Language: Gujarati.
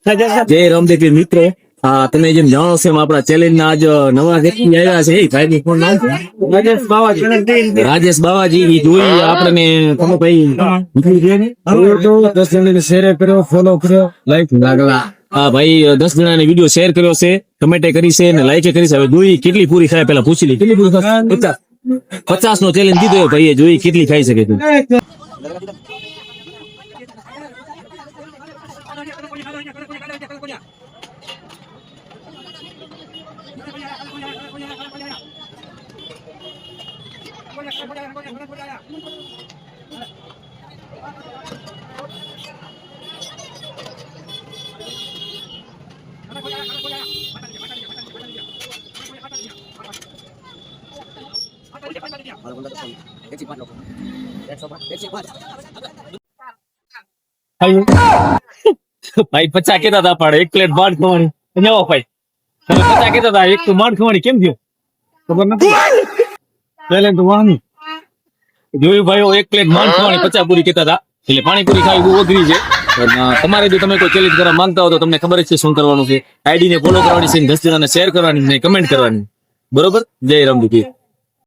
જય રામદેવ મિત્રો, હા તમે જેમ જાણો છો એમ આપણા ચેલેન્જ ના આજ નવા વ્યક્તિ આવ્યા છે. એ ભાઈ નું ફોન નામ રાજેશ બાવાજી. ઈ જોઈ આપણે તમે ભાઈ 10 જણાને શેર કર્યો, ફોલો કર્યો, લાઈક લાગલા. હા ભાઈ 10 જણાને વિડીયો શેર કર્યો છે, કમેન્ટ કરી છે અને લાઈક કરી છે. હવે જોઈ કેટલી પૂરી થાય પેલા પૂછી લી. કેટલી પૂરી થાય? 50 નો ચેલેન્જ દીધો ભાઈ, જોઈ કેટલી ખાઈ શકે તું. ભાઈ 50 કેતા હતા પણ 1 પ્લેટ માંડ ખવાની. નવો ભાઈ તમે 50 કેતા હતા, એક તો માંડ ખવાની કેમ થયો ખબર નથી. ચેલેન્જ તો વાની જોયું ભાઈ, 1 પ્લેટ માંડ ખવાની 50 પૂરી કેતા હતા. એટલે પાણીપુરી ખાવી બહુ અઘરી છે. તમારે જો તમે કોઈ ચેલેન્જ કરવા માંગતા હો તો તમને ખબર જ છે શું કરવાનું છે. આઈડી ને ફોલો કરવાની છે, 10 જણાને શેર કરવાની છે, કમેન્ટ કરવાની. બરોબર. જય રામદેવ.